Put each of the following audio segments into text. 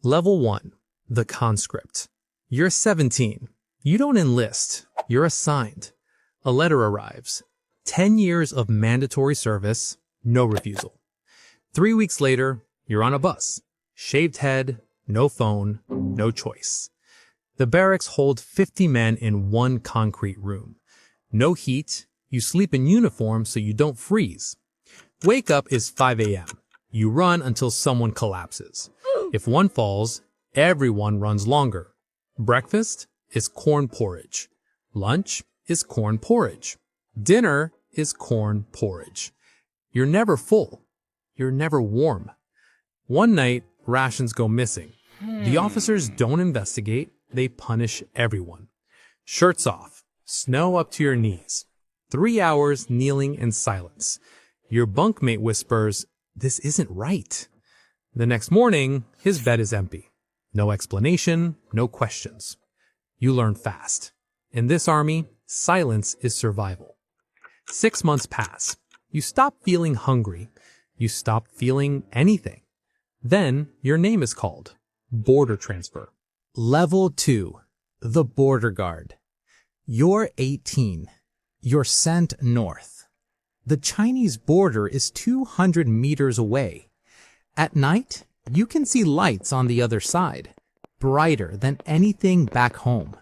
Level 1. The conscript. You're 17. You don't enlist. You're assigned. A letter arrives. 10 years of mandatory service, no refusal. 3 weeks later, you're on a bus. Shaved head, no phone, no choice. The barracks hold 50 men in one concrete room. No heat. You sleep in uniform so you don't freeze. Wake up is 5 a.m. You run until someone collapses. If one falls, everyone runs longer. Breakfast is corn porridge. Lunch is corn porridge. Dinner is corn porridge. You're never full. You're never warm. One night, rations go missing. The officers don't investigate. They punish everyone. Shirts off. Snow up to your knees. 3 hours kneeling in silence. Your bunkmate whispers, "This isn't right." The next morning, his bed is empty. No explanation, no questions. You learn fast. In this army, silence is survival. 6 months pass. You stop feeling hungry. You stop feeling anything. Then your name is called. Border transfer. Level 2. The border guard. You're 18. You're sent north. The Chinese border is 200 meters away. At night, you can see lights on the other side, brighter than anything back home.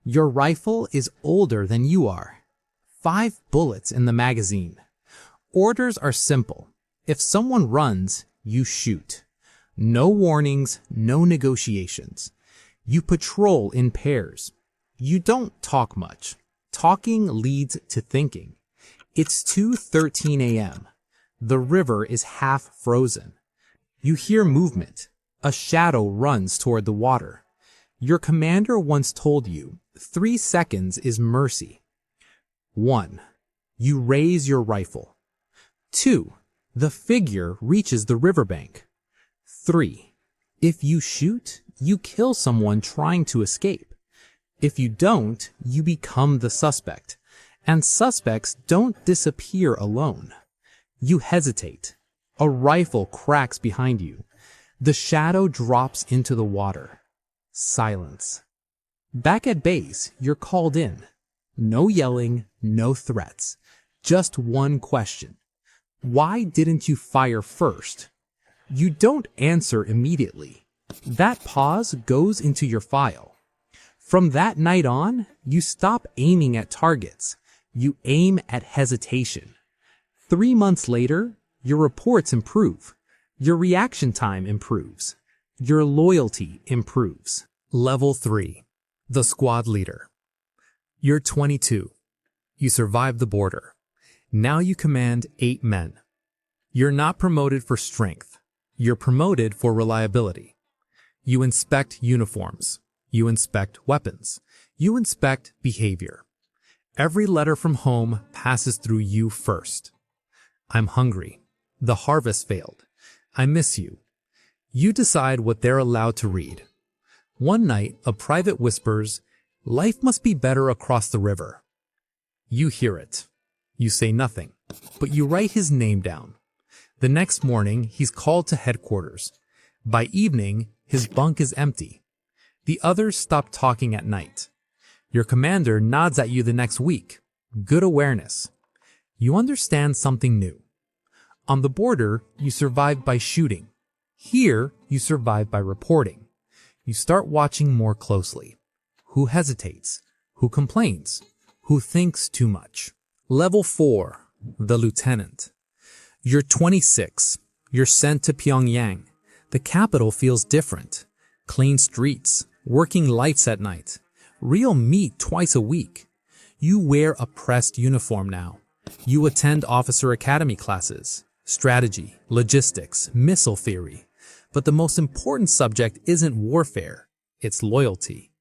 Your rifle is older than you are. 5 bullets in the magazine. Orders are simple. If someone runs, you shoot. No warnings, no negotiations. You patrol in pairs. You don't talk much. Talking leads to thinking. It's 2:13 a.m. The river is half frozen. You hear movement. A shadow runs toward the water. Your commander once told you 3 seconds is mercy. 1. You raise your rifle. 2. The figure reaches the riverbank. 3. If you shoot, you kill someone trying to escape. If you don't, you become the suspect. And suspects don't disappear alone. You hesitate. A rifle cracks behind you. The shadow drops into the water. Silence. Back at base, you're called in. No yelling, no threats. Just one question. Why didn't you fire first? You don't answer immediately. That pause goes into your file. From that night on, you stop aiming at targets. You aim at hesitation. 3 months later, your reports improve. Your reaction time improves. Your loyalty improves. Level 3. The squad leader. You're 22. You survived the border. Now you command 8 men. You're not promoted for strength. You're promoted for reliability. You inspect uniforms. You inspect weapons. You inspect behavior. Every letter from home passes through you first. I'm hungry. The harvest failed. I miss you. You decide what they're allowed to read. One night, a private whispers, "Life must be better across the river." You hear it. You say nothing, but you write his name down. The next morning, he's called to headquarters. By evening, his bunk is empty. The others stop talking at night. Your commander nods at you the next week. Good awareness. You understand something new. On the border, you survive by shooting. Here, you survive by reporting. You start watching more closely. Who hesitates? Who complains? Who thinks too much? Level 4. The lieutenant. You're 26. You're sent to Pyongyang. The capital feels different. Clean streets. Working lights at night. Real meat twice a week. You wear a pressed uniform now. You attend officer academy classes. Strategy, logistics, missile theory. But the most important subject isn't warfare. It's loyalty.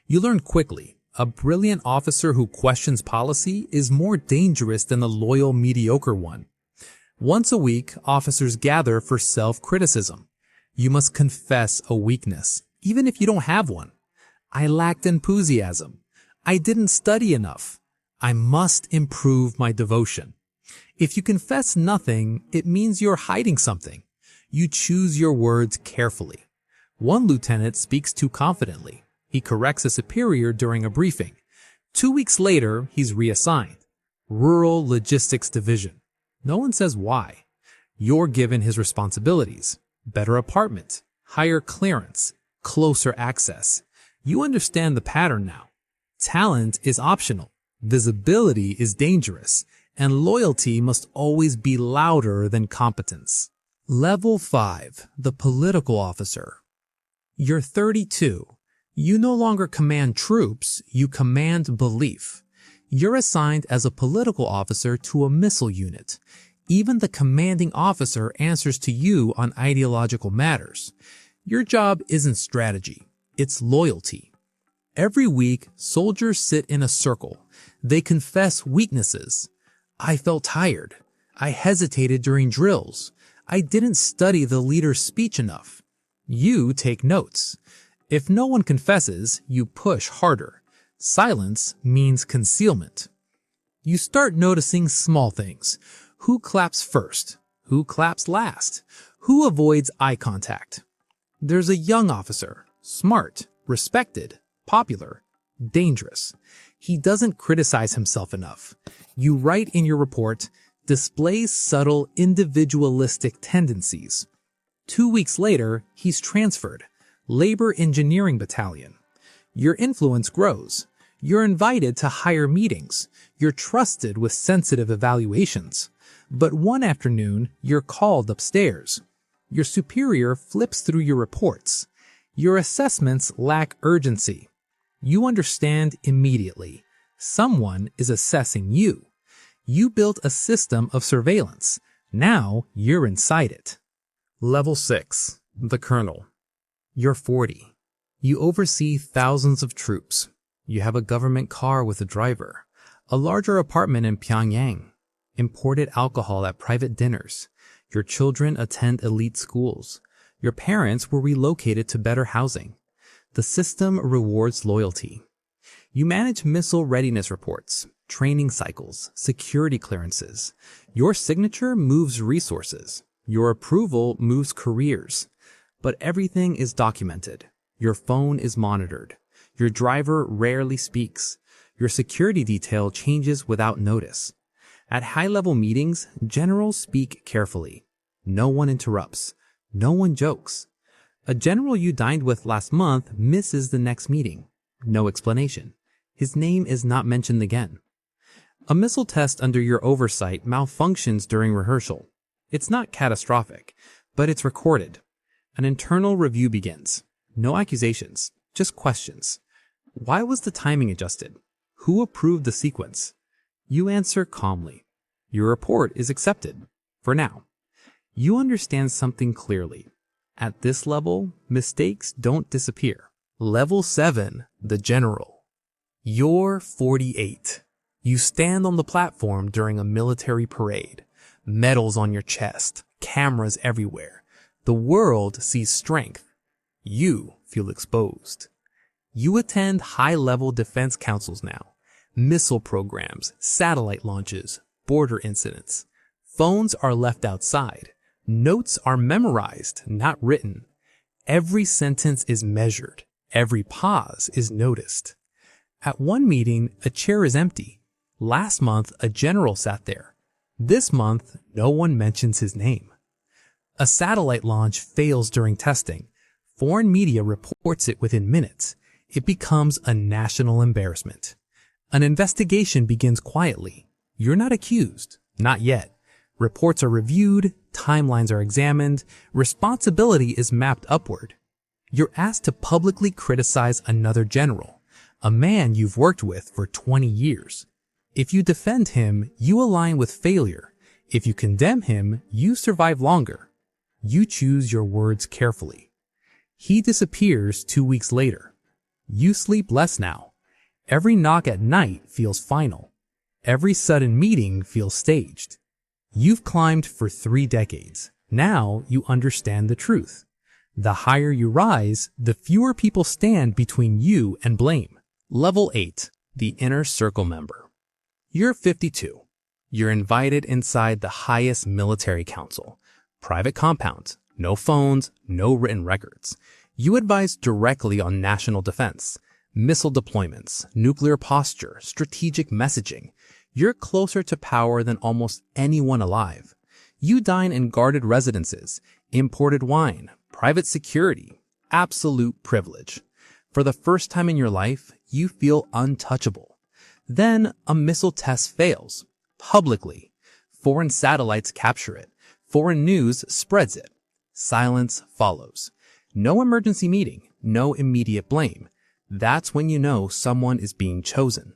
You learn quickly. A brilliant officer who questions policy is more dangerous than a loyal, mediocre one. Once a week, officers gather for self-criticism. You must confess a weakness, even if you don't have one. I lacked enthusiasm. I didn't study enough. I must improve my devotion. If you confess nothing, it means you're hiding something. You choose your words carefully. One lieutenant speaks too confidently. He corrects a superior during a briefing. 2 weeks later, he's reassigned. Rural Logistics Division. No one says why. You're given his responsibilities. Better apartment, higher clearance, closer access. You understand the pattern now. Talent is optional. Visibility is dangerous. And loyalty must always be louder than competence. Level 5. The Political Officer. You're 32. You no longer command troops, you command belief. You're assigned as a political officer to a missile unit. Even the commanding officer answers to you on ideological matters. Your job isn't strategy, it's loyalty. Every week, soldiers sit in a circle. They confess weaknesses. I felt tired. I hesitated during drills. I didn't study the leader's speech enough. You take notes. If no one confesses, you push harder. Silence means concealment. You start noticing small things. Who claps first? Who claps last? Who avoids eye contact? There's a young officer, smart, respected, popular, dangerous. He doesn't criticize himself enough. You write in your report, displays subtle individualistic tendencies. 2 weeks later, he's transferred. Labor Engineering Battalion. Your influence grows. You're invited to higher meetings. You're trusted with sensitive evaluations. But one afternoon, you're called upstairs. Your superior flips through your reports. Your assessments lack urgency. You understand immediately. Someone is assessing you. You built a system of surveillance. Now you're inside it. Level 6. The Colonel. You're 40. You oversee thousands of troops. You have a government car with a driver, a larger apartment in Pyongyang, imported alcohol at private dinners. Your children attend elite schools. Your parents were relocated to better housing. The system rewards loyalty. You manage missile readiness reports, training cycles, security clearances. Your signature moves resources. Your approval moves careers. But everything is documented. Your phone is monitored. Your driver rarely speaks. Your security detail changes without notice. At high-level meetings, generals speak carefully. No one interrupts. No one jokes. A general you dined with last month misses the next meeting. No explanation. His name is not mentioned again. A missile test under your oversight malfunctions during rehearsal. It's not catastrophic, but it's recorded. An internal review begins. No accusations, just questions. Why was the timing adjusted? Who approved the sequence? You answer calmly. Your report is accepted. For now. You understand something clearly. At this level, mistakes don't disappear. Level 7. The General. You're 48. You stand on the platform during a military parade. Medals on your chest. Cameras everywhere. The world sees strength. You feel exposed. You attend high-level defense councils now. Missile programs, satellite launches, border incidents. Phones are left outside. Notes are memorized, not written. Every sentence is measured. Every pause is noticed. At one meeting, a chair is empty. Last month, a general sat there. This month, no one mentions his name. A satellite launch fails during testing. Foreign media reports it within minutes. It becomes a national embarrassment. An investigation begins quietly. You're not accused. Not yet. Reports are reviewed. Timelines are examined. Responsibility is mapped upward. You're asked to publicly criticize another general, a man you've worked with for 20 years. If you defend him, you align with failure. If you condemn him, you survive longer. You choose your words carefully. He disappears 2 weeks later. You sleep less now. Every knock at night feels final. Every sudden meeting feels staged. You've climbed for 3 decades. Now you understand the truth. The higher you rise, the fewer people stand between you and blame. Level 8. The Inner Circle Member. You're 52. You're invited inside the highest military council. Private compound. No phones, no written records. You advise directly on national defense, missile deployments, nuclear posture, strategic messaging. You're closer to power than almost anyone alive. You dine in guarded residences, imported wine, private security, absolute privilege. For the first time in your life, you feel untouchable. Then a missile test fails, publicly. Foreign satellites capture it. Foreign news spreads it. Silence follows. No emergency meeting, no immediate blame. That's when you know someone is being chosen.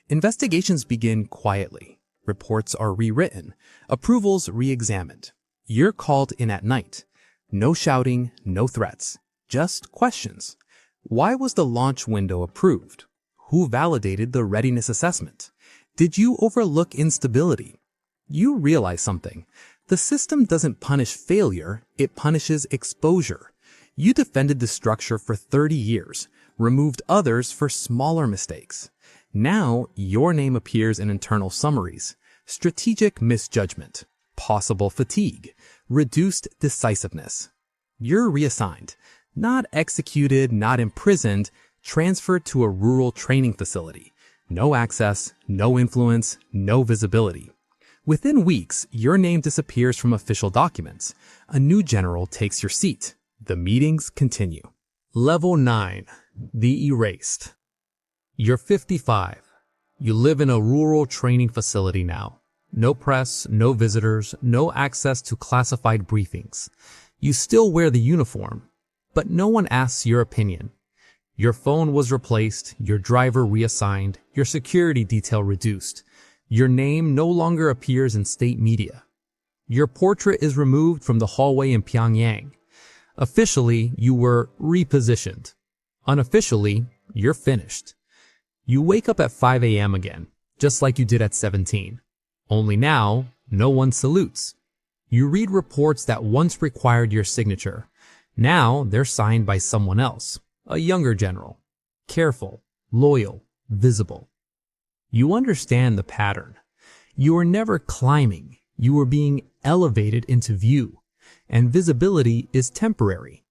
Investigations begin quietly. Reports are rewritten. Approvals re-examined. You're called in at night. No shouting, no threats. Just questions. Why was the launch window approved? Who validated the readiness assessment? Did you overlook instability? You realize something. The system doesn't punish failure, it punishes exposure. You defended the structure for 30 years, removed others for smaller mistakes. Now, your name appears in internal summaries. Strategic misjudgment, possible fatigue, reduced decisiveness. You're reassigned, not executed, not imprisoned, transferred to a rural training facility. No access, no influence, no visibility. Within weeks, your name disappears from official documents. A new general takes your seat. The meetings continue. Level 9. The Erased. You're 55. You live in a rural training facility now. No press, no visitors, no access to classified briefings. You still wear the uniform, but no one asks your opinion. Your phone was replaced, your driver reassigned, your security detail reduced. Your name no longer appears in state media. Your portrait is removed from the hallway in Pyongyang. Officially, you were repositioned. Unofficially, you're finished. You wake up at 5 a.m. again, just like you did at 17. Only now, no one salutes. You read reports that once required your signature. Now they're signed by someone else, a younger general. Careful, loyal, visible. You understand the pattern. You were never climbing. You were being elevated into view. And visibility is temporary.